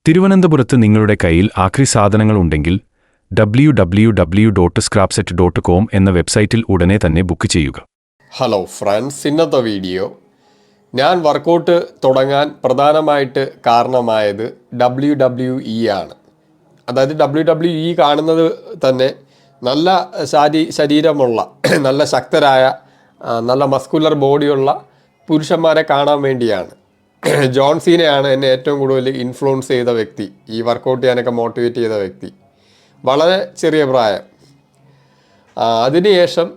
തിരുവനന്തപുരത്ത് നിങ്ങളുടെ കയ്യിൽ ആക്രി സാധനങ്ങൾ ഉണ്ടെങ്കിൽ www.scrapset.com എന്ന വെബ്സൈറ്റിൽ ഉടനെ തന്നെ ബുക്ക് ചെയ്യുക. ഹലോ ഫ്രണ്ട്സ്, ഇന്നത്തെ വീഡിയോ ഞാൻ വർക്കൗട്ട് തുടങ്ങാൻ പ്രധാനമായിട്ട് കാരണമായത് WWE ആണ്. അതായത് WWE കാണുന്നത് തന്നെ നല്ല ശരീരമുള്ള നല്ല ശക്തരായ നല്ല മസ്കുലർ ബോഡിയുള്ള പുരുഷന്മാരെ കാണാൻ വേണ്ടിയാണ്. ജോൺ സീനയാണ് എന്നെ ഏറ്റവും കൂടുതൽ ഇൻഫ്ലുവൻസ് ചെയ്ത വ്യക്തി, ഈ വർക്കൗട്ട് ചെയ്യാനൊക്കെ മോട്ടിവേറ്റ് ചെയ്ത വ്യക്തി. വളരെ ചെറിയ പ്രായം. അതിനുശേഷം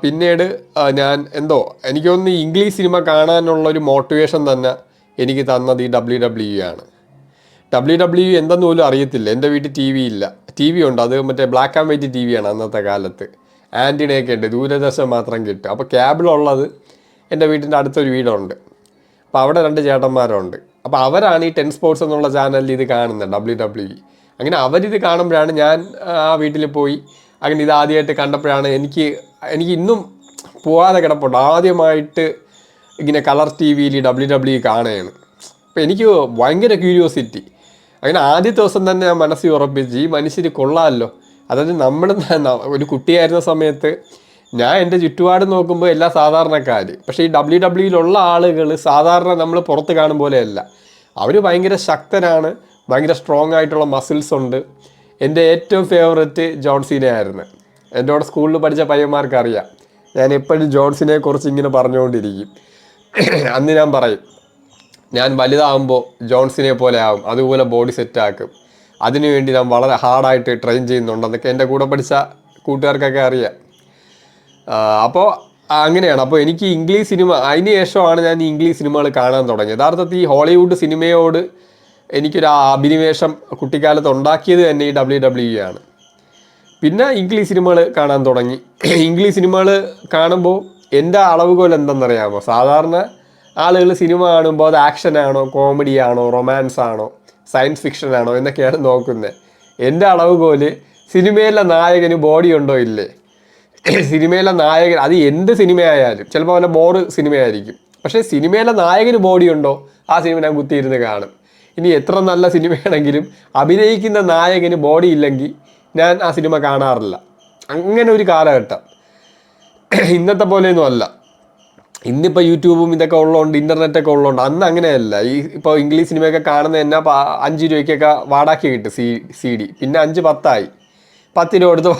പിന്നീട് ഞാൻ എനിക്ക് തോന്നുന്നു ഇംഗ്ലീഷ് സിനിമ കാണാനുള്ളൊരു മോട്ടിവേഷൻ തന്നെ എനിക്ക് തന്നത് ഈ WWE ആണ്. WWE എന്തെന്ന് പോലും അറിയത്തില്ല. എൻ്റെ വീട്ടിൽ TV ഇല്ല. TV ഉണ്ട്, അത് മറ്റേ ബ്ലാക്ക് ആൻഡ് വൈറ്റ് TV ആണ് അന്നത്തെ കാലത്ത്. ആൻറ്റിനയൊക്കെ ഉണ്ട്, ദൂരദർശൻ മാത്രം കിട്ടും. അപ്പോൾ കേബിളുള്ളത് എൻ്റെ വീട്ടിൻ്റെ അടുത്തൊരു വീടുണ്ട്. അപ്പോൾ അവിടെ 2 ചേട്ടന്മാരുണ്ട്. അപ്പോൾ അവരാണ് ഈ 10 സ്പോർട്സ് എന്നുള്ള ചാനലിൽ ഇത് കാണുന്നത്, WWE. അങ്ങനെ അവരിത് കാണുമ്പോഴാണ് ഞാൻ ആ വീട്ടിൽ പോയി അങ്ങനെ ഇത് ആദ്യമായിട്ട് കണ്ടപ്പോഴാണ് എനിക്ക് ഇന്നും പോവാതെ കിടപ്പുണ്ട്. ആദ്യമായിട്ട് ഇങ്ങനെ കളർ TV-യിൽ WWE കാണുകയാണ്. അപ്പോൾ എനിക്ക് ഭയങ്കര ക്യൂരിയോസിറ്റി. അങ്ങനെ ആദ്യത്തെ ദിവസം തന്നെ ഞാൻ മനസ്സിൽ ഉറപ്പിച്ച് ഈ മനുഷ്യർ കൊള്ളാമല്ലോ. അതായത് നമ്മൾ ഒരു കുട്ടിയായിരുന്ന സമയത്ത് ഞാൻ എൻ്റെ ചുറ്റുപാട് നോക്കുമ്പോൾ എല്ലാ സാധാരണക്കാർ, പക്ഷേ ഈ WWE-യിലുള്ള ആളുകൾ സാധാരണ നമ്മൾ പുറത്ത് കാണും പോലെയല്ല. അവർ ഭയങ്കര ശക്തരാണ്, ഭയങ്കര സ്ട്രോങ് ആയിട്ടുള്ള മസിൽസ് ഉണ്ട്. എൻ്റെ ഏറ്റവും ഫേവററ്റ് ജോൺ സീനയായിരുന്നു. എൻ്റെ കൂടെ സ്കൂളിൽ പഠിച്ച പയ്യന്മാർക്ക് അറിയാം, ഞാൻ എപ്പോഴും ജോൺ സീനയെക്കുറിച്ച് ഇങ്ങനെ പറഞ്ഞുകൊണ്ടിരിക്കും. അന്ന് ഞാൻ പറയും, ഞാൻ വലുതാകുമ്പോൾ ജോൺ സീനയെ പോലെ ആകും, അതുപോലെ ബോഡി സെറ്റാക്കും, അതിനുവേണ്ടി ഞാൻ വളരെ ഹാർഡായിട്ട് ട്രെയിൻ ചെയ്യുന്നുണ്ടെന്നൊക്കെ എൻ്റെ കൂടെ പഠിച്ച കൂട്ടുകാർക്കൊക്കെ അറിയാം. അപ്പോൾ അങ്ങനെയാണ്. അപ്പോൾ എനിക്ക് ഇംഗ്ലീഷ് സിനിമ, അതിന് ശേഷമാണ് ഞാൻ ഈ ഇംഗ്ലീഷ് സിനിമകൾ കാണാൻ തുടങ്ങിയത്. യഥാർത്ഥത്തിൽ ഈ ഹോളിവുഡ് സിനിമയോട് എനിക്കൊരു അഭിനിവേശം കുട്ടിക്കാലത്ത് ഉണ്ടാക്കിയത് തന്നെ ഈ WWE ആണ്. പിന്നെ ഇംഗ്ലീഷ് സിനിമകൾ കാണാൻ തുടങ്ങി. ഇംഗ്ലീഷ് സിനിമകൾ കാണുമ്പോൾ എൻ്റെ അളവുകോൽ എന്തെന്നറിയാമോ? സാധാരണ ആളുകൾ സിനിമ കാണുമ്പോൾ അത് ആക്ഷനാണോ, കോമഡിയാണോ, റൊമാൻസ് ആണോ, സയൻസ് ഫിക്ഷൻ ആണോ എന്നൊക്കെയാണ് നോക്കുന്നത്. എൻ്റെ അളവുകോൽ സിനിമയിലെ നായകന് ബോഡി ഉണ്ടോ ഇല്ലേ. സിനിമയിലെ നായകൻ, അത് എന്ത് സിനിമയായാലും, ചിലപ്പോൾ വല്ല ബോറ് സിനിമയായിരിക്കും, പക്ഷേ സിനിമയിലെ നായകന് ബോഡി ഉണ്ടോ ആ സിനിമ ഞാൻ കുത്തിയിരുന്ന് കാണും. ഇനി എത്ര നല്ല സിനിമയാണെങ്കിലും അഭിനയിക്കുന്ന നായകന് ബോഡി ഇല്ലെങ്കിൽ ഞാൻ ആ സിനിമ കാണാറില്ല. അങ്ങനെ ഒരു കാലഘട്ടം. ഇന്നത്തെ പോലെയൊന്നും അല്ല. ഇന്നിപ്പോൾ യൂട്യൂബും ഇതൊക്കെ ഉള്ളതുകൊണ്ട്, ഇൻ്റർനെറ്റൊക്കെ ഉള്ളതുകൊണ്ട്. അന്ന് അങ്ങനെയല്ല. ഇപ്പോൾ ഇംഗ്ലീഷ് സിനിമയൊക്കെ കാണുന്ന തന്നെ 5 രൂപയ്ക്കൊക്കെ വാടാക്കി കിട്ടും CD. പിന്നെ 5-10 10 രൂപ എടുത്ത്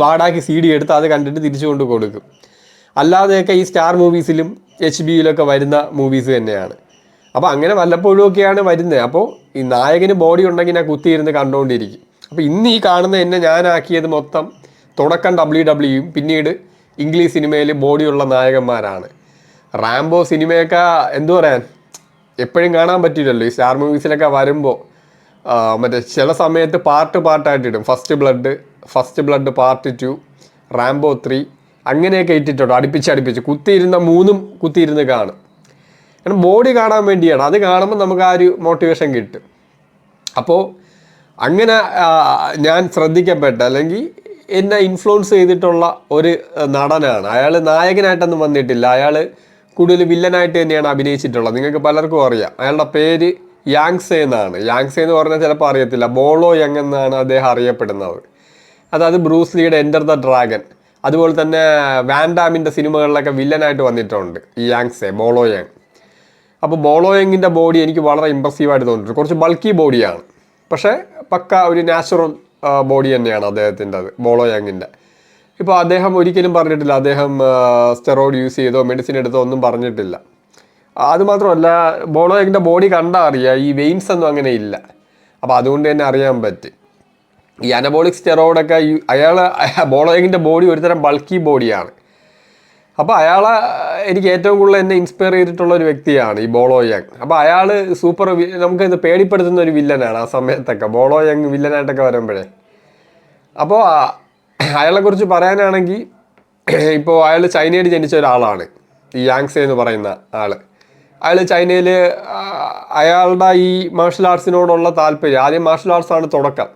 വാടാക്കി CD എടുത്ത് അത് കണ്ടിട്ട് തിരിച്ചു കൊണ്ട് കൊടുക്കും. അല്ലാതെയൊക്കെ ഈ സ്റ്റാർ മൂവീസിലും HBO-യിലൊക്കെ വരുന്ന മൂവീസ് തന്നെയാണ്. അപ്പോൾ അങ്ങനെ വല്ലപ്പോഴുമൊക്കെയാണ് വരുന്നത്. അപ്പോൾ ഈ നായകന് ബോഡി ഉണ്ടെങ്കിൽ ഞാൻ കുത്തിയിരുന്ന് കണ്ടുകൊണ്ടിരിക്കും. അപ്പോൾ ഇന്ന് ഈ കാണുന്ന എന്നെ ഞാനാക്കിയത് മൊത്തം തുടക്കം WWE-യും പിന്നീട് ഇംഗ്ലീഷ് സിനിമയിൽ ബോഡിയുള്ള നായകന്മാരാണ്. റാംബോ സിനിമയൊക്കെ എന്തു പറയാൻ, എപ്പോഴും കാണാൻ പറ്റില്ലല്ലോ. ഈ സ്റ്റാർ മൂവീസിലൊക്കെ വരുമ്പോൾ മറ്റേ ചില സമയത്ത് പാർട്ടായിട്ടിടും. ഫസ്റ്റ് ബ്ലഡ് പാർട്ട് 2, റാംബോ 3 അങ്ങനെയൊക്കെ ഇട്ടിട്ടുണ്ടോ, അടുപ്പിച്ച് കുത്തിയിരുന്ന 3ഉം കുത്തിയിരുന്ന് കാണും. കാരണം ബോഡി കാണാൻ വേണ്ടിയാണ്. അത് കാണുമ്പോൾ നമുക്ക് ആ ഒരു മോട്ടിവേഷൻ കിട്ടും. അപ്പോൾ അങ്ങനെ ഞാൻ ശ്രദ്ധിക്കപ്പെട്ട, അല്ലെങ്കിൽ എന്നെ ഇൻഫ്ലുവൻസ് ചെയ്തിട്ടുള്ള ഒരു നടനാണ്. അയാൾ നായകനായിട്ടൊന്നും വന്നിട്ടില്ല, അയാൾ കൂടുതൽ വില്ലനായിട്ട് തന്നെയാണ് അഭിനയിച്ചിട്ടുള്ളത്. നിങ്ങൾക്ക് പലർക്കും അറിയാം. അയാളുടെ പേര് യാങ്സെ എന്നാണ്. യാങ്സെ എന്ന് പറഞ്ഞാൽ ചിലപ്പോൾ അറിയത്തില്ല, ബോളോ യങ് എന്നാണ് അദ്ദേഹം അറിയപ്പെടുന്നത്. അതായത് ബ്രൂസ് ലീയുടെ എൻ്റർ ദ ഡ്രാഗൺ, അതുപോലെ തന്നെ വാൻഡാമിൻ്റെ സിനിമകളിലൊക്കെ വില്ലനായിട്ട് വന്നിട്ടുണ്ട് ഈ യാങ്സെ, ബോളോ യങ്. അപ്പോൾ ബോളോ യങ്ങിൻ്റെ ബോഡി എനിക്ക് വളരെ ഇമ്പ്രസീവായിട്ട് തോന്നിയിട്ടുണ്ട്. കുറച്ച് ബൾക്കി ബോഡിയാണ്, പക്ഷേ പക്ക ഒരു നാച്ചുറൽ ബോഡി തന്നെയാണ് അദ്ദേഹത്തിൻ്റെ, അത് ബോളോ യങ്ങിൻ്റെ. ഇപ്പോൾ അദ്ദേഹം ഒരിക്കലും പറഞ്ഞിട്ടില്ല അദ്ദേഹം സ്റ്റെറോയിഡ് യൂസ് ചെയ്തോ മെഡിസിൻ എടുത്തോ ഒന്നും പറഞ്ഞിട്ടില്ല. അതുമാത്രമല്ല, ബോളോ യങ്ങിൻ്റെ ബോഡി കണ്ടാൽ അറിയാം, ഈ വെയിൻസ് ഒന്നും അങ്ങനെ ഇല്ല. അപ്പോൾ അതുകൊണ്ട് തന്നെ അറിയാൻ പറ്റും. ഈ അനബോളിക് സ്റ്റെറോയിഡൊക്കെ ബോളോ യങ്ങിൻ്റെ ബോഡി ഒരുതരം ബൾക്കി ബോഡിയാണ്. അപ്പോൾ അയാളെ എനിക്ക് ഏറ്റവും കൂടുതൽ എന്നെ ഇൻസ്പയർ ചെയ്തിട്ടുള്ള ഒരു വ്യക്തിയാണ് ഈ ബോളോ യങ്. അപ്പോൾ അയാൾ നമുക്ക് ഇത് പേടിപ്പെടുത്തുന്ന ഒരു വില്ലനാണ് ആ സമയത്തൊക്കെ, ബോളോ യങ് വില്ലനായിട്ടൊക്കെ വരുമ്പോഴേ. അപ്പോൾ അയാളെക്കുറിച്ച് പറയാനാണെങ്കിൽ, ഇപ്പോൾ അയാൾ ചൈനയിൽ ജനിച്ച ഒരാളാണ്, ഈ യാങ്സെ എന്ന് പറയുന്ന ആൾ. അയാൾ ചൈനയിൽ അയാളുടെ ഈ മാർഷൽ ആർട്സിനോടുള്ള താല്പര്യം, ആദ്യം മാർഷൽ ആർട്സാണ് തുടക്കം.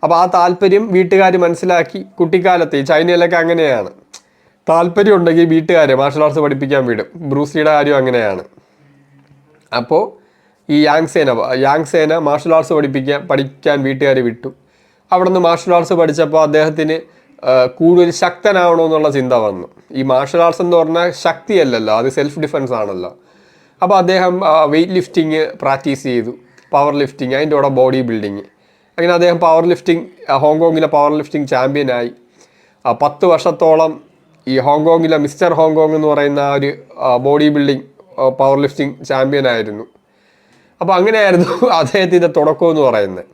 അപ്പോൾ ആ താല്പര്യം വീട്ടുകാർ മനസ്സിലാക്കി. കുട്ടിക്കാലത്ത് ഈ ചൈനയിലൊക്കെ അങ്ങനെയാണ്, താല്പര്യം ഉണ്ടെങ്കിൽ വീട്ടുകാരെ മാർഷൽ ആർട്സ് പഠിപ്പിക്കാൻ വിടും. ബ്രൂസ് ലീയുടെ കാര്യം അങ്ങനെയാണ്. അപ്പോൾ ഈ യാങ്സേന മാർഷൽ ആർട്സ് പഠിക്കാൻ വീട്ടുകാർ വിട്ടു. അവിടെ നിന്ന് മാർഷൽ ആർട്സ് പഠിച്ചപ്പോൾ അദ്ദേഹത്തിന് കൂടുതൽ ശക്തനാവണമെന്നുള്ള ചിന്ത വന്നു. ഈ മാർഷൽ ആർട്സ് എന്ന് പറഞ്ഞാൽ ശക്തിയല്ലല്ലോ, അത് സെൽഫ് ഡിഫെൻസ് ആണല്ലോ. അപ്പോൾ അദ്ദേഹം വെയ്റ്റ് ലിഫ്റ്റിങ് പ്രാക്ടീസ് ചെയ്തു, പവർ ലിഫ്റ്റിംഗ്, അതിൻ്റെ കൂടെ ബോഡി ബിൽഡിങ്. അങ്ങനെ അദ്ദേഹം പവർ ലിഫ്റ്റിംഗ്, ഹോങ്കോങ്ങിലെ പവർ ലിഫ്റ്റിംഗ് ചാമ്പ്യനായി. 10 വർഷത്തോളം ഈ ഹോങ്കോങ്ങിലെ മിസ്റ്റർ ഹോങ്കോങ് എന്ന് പറയുന്ന ഒരു ബോഡി ബിൽഡിംഗ് പവർ ലിഫ്റ്റിംഗ് ചാമ്പ്യനായിരുന്നു. അപ്പോൾ അങ്ങനെയായിരുന്നു അദ്ദേഹത്തിൻ്റെ തുടക്കം എന്ന് പറയുന്നത്.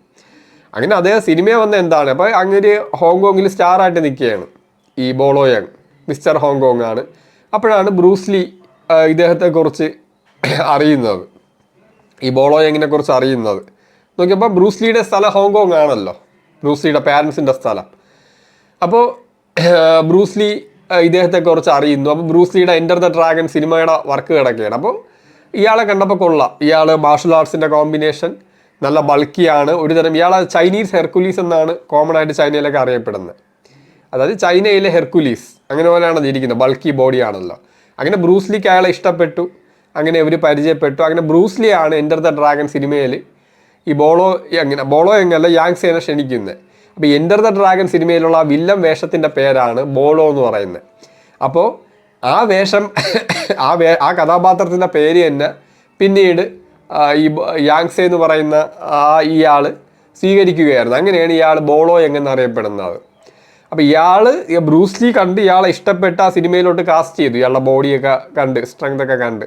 അങ്ങനെ അദ്ദേഹം സിനിമയിൽ വന്ന എന്താണ്, അപ്പോൾ അങ്ങനെ ഹോങ്കോങ്ങിൽ സ്റ്റാറായിട്ട് നിൽക്കുകയാണ് ഈ ബോളോ യങ്, മിസ്റ്റർ ഹോങ്കോങ് ആണ്. അപ്പോഴാണ് ബ്രൂസ്ലി ഇദ്ദേഹത്തെക്കുറിച്ച് അറിയുന്നത്, ഈ ബോളോ യങ്ങിനെ കുറിച്ച് അറിയുന്നത്. നോക്കിയപ്പോൾ ബ്രൂസ്ലിയുടെ സ്ഥലം ഹോങ്കോങ് ആണല്ലോ, ബ്രൂസ്ലിയുടെ പാരൻസിൻ്റെ സ്ഥലം. അപ്പോൾ ബ്രൂസ്ലി ഇദ്ദേഹത്തെക്കുറിച്ച് അറിയുന്നു. അപ്പോൾ ബ്രൂസ്ലിയുടെ എൻ്റർ ദ ഡ്രാഗൺ സിനിമയുടെ വർക്ക് കിടക്കുകയാണ്. അപ്പോൾ ഇയാളെ കണ്ടപ്പോൾ കൊള്ളാം, ഇയാൾ മാർഷൽ ആർട്സിൻ്റെ കോമ്പിനേഷൻ, നല്ല ബൾക്കിയാണ്, ഒരുതരം ഇയാൾ ചൈനീസ് ഹെർക്കുലീസ് എന്നാണ് കോമൺ ആയിട്ട് ചൈനയിലൊക്കെ അറിയപ്പെടുന്നത്. അതായത് ചൈനയിലെ ഹെർക്കുലീസ് അങ്ങനെ പോലെയാണ് അത് ഇരിക്കുന്നത്, ബൾക്കി ബോഡിയാണല്ലോ. അങ്ങനെ ബ്രൂസ്ലിക്ക് അയാളെ ഇഷ്ടപ്പെട്ടു, അങ്ങനെ ഇവർ പരിചയപ്പെട്ടു. അങ്ങനെ ബ്രൂസ്ലിയാണ് എൻ്റർ ദ ഡ്രാഗൺ സിനിമയിൽ ഈ ബോളോ യങ്ങല്ല യാങ്സേനെ ക്ഷണിക്കുന്നത്. അപ്പോൾ എൻ്റർ ദ ഡ്രാഗൺ സിനിമയിലുള്ള ആ വില്ലൻ വേഷത്തിൻ്റെ പേരാണ് ബോളോ എന്ന് പറയുന്നത്. അപ്പോൾ ആ വേഷം ആ കഥാപാത്രത്തിൻ്റെ പേര് തന്നെ പിന്നീട് ഈ യാങ്സെ എന്ന് പറയുന്ന ഇയാൾ സ്വീകരിക്കുകയായിരുന്നു. അങ്ങനെയാണ് ഇയാൾ ബോളോ എന്നറിയപ്പെടുന്നത്. അപ്പോൾ ഈ ബ്രൂസ്ലി കണ്ട് ഇയാളെ ഇഷ്ടപ്പെട്ട ആ സിനിമയിലോട്ട് കാസ്റ്റ് ചെയ്തു, ഇയാളുടെ ബോഡിയൊക്കെ കണ്ട്, സ്ട്രെങ്ത് ഒക്കെ കണ്ട്.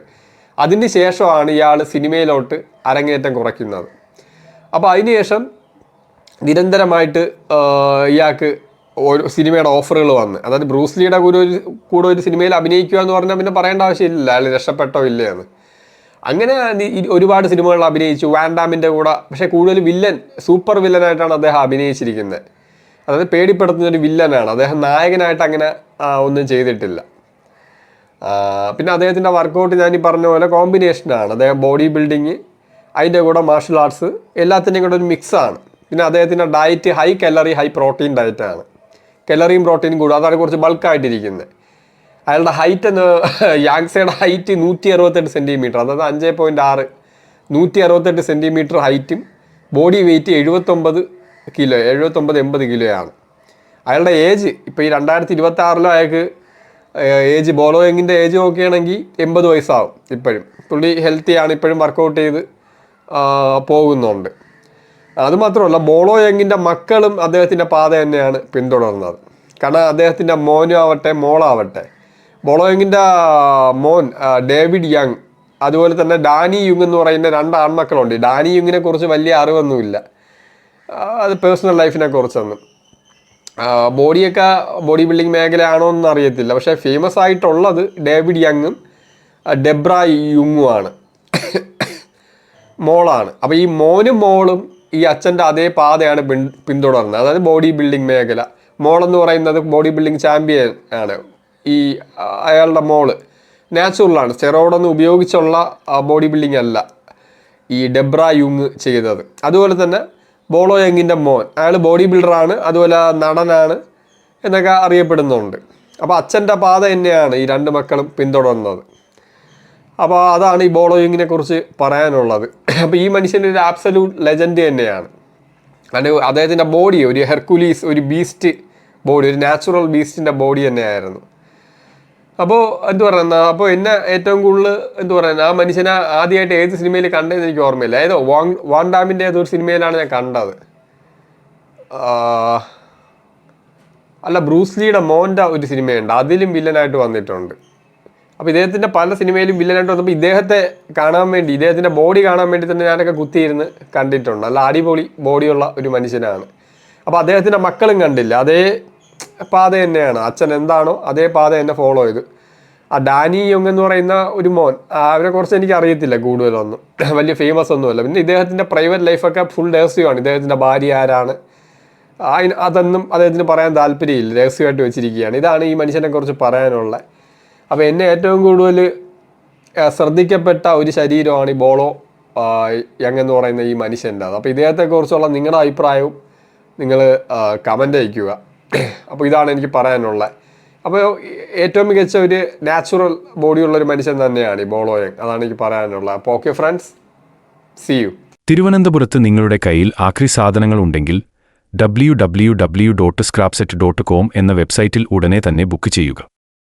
അതിന് ശേഷമാണ് ഇയാൾ സിനിമയിലോട്ട് അരങ്ങേറ്റം കുറയ്ക്കുന്നത്. അപ്പോൾ അതിനുശേഷം നിരന്തരമായിട്ട് ഇയാൾക്ക് ഓരോ സിനിമയുടെ ഓഫറുകൾ വന്ന്, അതായത് ബ്രൂസ്ലിയുടെ കൂടെ ഒരു സിനിമയിൽ അഭിനയിക്കുക എന്ന് പറഞ്ഞാൽ പിന്നെ പറയേണ്ട ആവശ്യമില്ല അയാൾ രക്ഷപ്പെട്ടോ ഇല്ലേ എന്ന്. അങ്ങനെ ഒരുപാട് സിനിമകളിൽ അഭിനയിച്ചു, വാൻഡാമിൻ്റെ കൂടെ. പക്ഷേ കൂടുതൽ സൂപ്പർ വില്ലനായിട്ടാണ് അദ്ദേഹം അഭിനയിച്ചിരിക്കുന്നത്. അതായത് പേടിപ്പെടുത്തുന്ന ഒരു വില്ലനാണ് അദ്ദേഹം, നായകനായിട്ട് അങ്ങനെ ഒന്നും ചെയ്തിട്ടില്ല. പിന്നെ അദ്ദേഹത്തിൻ്റെ വർക്കൗട്ട് ഞാൻ ഈ പറഞ്ഞ പോലെ കോമ്പിനേഷനാണ്. അദ്ദേഹം ബോഡി ബിൽഡിങ്, അതിൻ്റെ കൂടെ മാർഷൽ ആർട്സ്, എല്ലാത്തിൻ്റെയും കൂടെ ഒരു മിക്സാണ്. പിന്നെ അദ്ദേഹത്തിൻ്റെ ഡയറ്റ് ഹൈ കലറി ഹൈ പ്രോട്ടീൻ ഡയറ്റാണ്. കലറിയും പ്രോട്ടീനും കൂടും, അതാണ് കുറച്ച് ബൾക്കായിട്ടിരിക്കുന്നത്. അയാളുടെ ഹൈറ്റ് യാങ്സയുടെ ഹൈറ്റ് 168 സെൻറ്റിമീറ്റർ, അതായത് 5.6, 168 സെൻറ്റിമീറ്റർ ഹൈറ്റും ബോഡി വെയ്റ്റ് 79 കിലോ, 79-80 കിലോയാണ്. അയാളുടെ ഏജ് ഇപ്പോൾ ഈ 2026 അയാൾക്ക് ഏജ്, ബോളോ യങ്ങിൻ്റെ ഏജ് നോക്കുകയാണെങ്കിൽ 80 വയസ്സാവും ഇപ്പോഴും. പുള്ളി ഹെൽത്തിയാണ്, ഇപ്പോഴും വർക്കൗട്ട് ചെയ്ത് പോകുന്നുണ്ട്. അതുമാത്രമല്ല, ബോളോ യങ്ങിൻ്റെ മക്കളും അദ്ദേഹത്തിൻ്റെ പാത തന്നെയാണ് പിന്തുടർന്നത്. കാരണം അദ്ദേഹത്തിൻ്റെ മോനാവട്ടെ മോളാവട്ടെ, ബോളോ യങ്ങിൻ്റെ മോൻ ഡേവിഡ് യങ്, അതുപോലെ തന്നെ ഡാനി യുങ് എന്ന് പറയുന്ന 2 ആൺമക്കളുണ്ട്. ഡാനി യുങ്ങിനെ കുറിച്ച് വലിയ അറിവൊന്നുമില്ല, അത് പേഴ്സണൽ ലൈഫിനെ കുറിച്ചൊന്നും. ബോഡി ബിൽഡിംഗ് മേഖലയാണോ എന്ന് അറിയത്തില്ല. പക്ഷേ ഫേമസ് ആയിട്ടുള്ളത് ഡേവിഡ് യങ്ങും ഡെബ്ര യുങ്ങുമാണ്, മോളാണ്. അപ്പോൾ ഈ മോനും മോളും ഈ അച്ഛൻ്റെ അതേ പാതയാണ് പിന്തുടർന്നത്, അതായത് ബോഡി ബിൽഡിംഗ് മേഖല. മോളെന്ന് പറയുന്നത് ബോഡി ബിൽഡിംഗ് ചാമ്പ്യൻ ആണ്. ഈ അയാളുടെ മോള് നാച്ചുറലാണ്, സ്റ്റെറോയിഡൊന്നും ഉപയോഗിച്ചുള്ള ബോഡി ബിൽഡിംഗ് അല്ല ഈ ഡെബ്ര യുങ് ചെയ്തത്. അതുപോലെ തന്നെ ബോളോ യങ്ങിൻ്റെ മോൻ, അയാൾ ബോഡി ബിൽഡറാണ്, അതുപോലെ നടനാണ് എന്നൊക്കെ അറിയപ്പെടുന്നുണ്ട്. അപ്പോൾ അച്ഛൻ്റെ പാത തന്നെയാണ് ഈ 2 മക്കളും പിന്തുടർന്നത്. അപ്പോൾ അതാണ് ഈ ബോളോ യങ്ങിനെ കുറിച്ച് പറയാനുള്ളത്. അപ്പോൾ ഈ മനുഷ്യൻ്റെ ഒരു ആബ്സല്യൂട്ട് ലെജൻഡ് തന്നെയാണ്. കാരണം അദ്ദേഹത്തിൻ്റെ ബോഡി ഒരു ഹെർക്കുലീസ്, ഒരു ബീസ്റ്റ് ബോഡി, ഒരു നാച്ചുറൽ ബീസ്റ്റിൻ്റെ ബോഡി തന്നെയായിരുന്നു. അപ്പോൾ അപ്പോൾ എന്നെ ഏറ്റവും കൂടുതൽ ആ മനുഷ്യനെ ആദ്യമായിട്ട് ഏത് സിനിമയിൽ കണ്ടതെന്ന് എനിക്ക് ഓർമ്മയില്ല. വാൻഡാമിൻ്റെ ഏതൊരു സിനിമയിലാണ് ഞാൻ കണ്ടത്. അല്ല, ബ്രൂസ്ലിയുടെ മോൻ്റെ ഒരു സിനിമയുണ്ട്, അതിലും വില്ലനായിട്ട് വന്നിട്ടുണ്ട്. അപ്പോൾ ഇദ്ദേഹത്തിൻ്റെ പല സിനിമയിലും വില്ലനായിട്ട് വന്നപ്പോൾ ഇദ്ദേഹത്തിൻ്റെ ബോഡി കാണാൻ വേണ്ടി തന്നെ ഞാനൊക്കെ കുത്തിയിരുന്ന് കണ്ടിട്ടുണ്ട്. നല്ല അടിപൊളി ബോഡിയുള്ള ഒരു മനുഷ്യനാണ്. അപ്പോൾ അദ്ദേഹത്തിൻ്റെ മക്കളും കണ്ടില്ല, അതേ പാത തന്നെയാണ്, അച്ഛൻ എന്താണോ അതേ പാത തന്നെ ഫോളോ ചെയ്തു. ആ ഡാനി യുങ് എന്ന് പറയുന്ന ഒരു മോൻ, അവരെ കുറിച്ച് എനിക്ക് അറിയത്തില്ല കൂടുതലൊന്നും, വലിയ ഫേമസ് ഒന്നുമല്ല. പിന്നെ ഇദ്ദേഹത്തിൻ്റെ പ്രൈവറ്റ് ലൈഫൊക്കെ ഫുൾ രഹസ്യമാണ്. ഇദ്ദേഹത്തിൻ്റെ ഭാര്യ ആരാണ് അതൊന്നും അദ്ദേഹത്തിന് പറയാൻ താല്പര്യമില്ല, രഹസ്യമായിട്ട് വെച്ചിരിക്കുകയാണ്. ഇതാണ് ഈ മനുഷ്യനെ കുറിച്ച് പറയാനുള്ളത്. അപ്പോൾ എന്നെ ഏറ്റവും കൂടുതൽ ശ്രദ്ധിക്കപ്പെട്ട ഒരു ശരീരമാണ് ഈ ബോളോ യങ് എന്ന് പറയുന്ന ഈ മനുഷ്യൻ്റെ. അപ്പോൾ ഇദ്ദേഹത്തെക്കുറിച്ചുള്ള നിങ്ങളുടെ അഭിപ്രായവും നിങ്ങൾ കമൻ്റ് അയയ്ക്കുക. അപ്പോൾ ഇതാണ് എനിക്ക് പറയാനുള്ളത്. അപ്പോൾ ഏറ്റവും മികച്ച ഒരു നാച്ചുറൽ ബോഡിയുള്ളൊരു മനുഷ്യൻ തന്നെയാണ് ഈ ബോളോ യങ്, അതാണ് എനിക്ക് പറയാനുള്ളത്. അപ്പോൾ ഓക്കെ ഫ്രണ്ട്സ്. See you. തിരുവനന്തപുരത്ത് നിങ്ങളുടെ കയ്യിൽ ആക്രി സാധനങ്ങൾ ഉണ്ടെങ്കിൽ www.scrapset.com എന്ന വെബ്സൈറ്റിൽ ഉടനെ തന്നെ ബുക്ക് ചെയ്യുക.